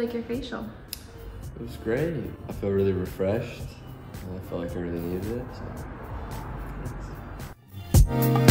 like your facial? It was great. I feel really refreshed. And I felt like I really needed it. So. Thanks.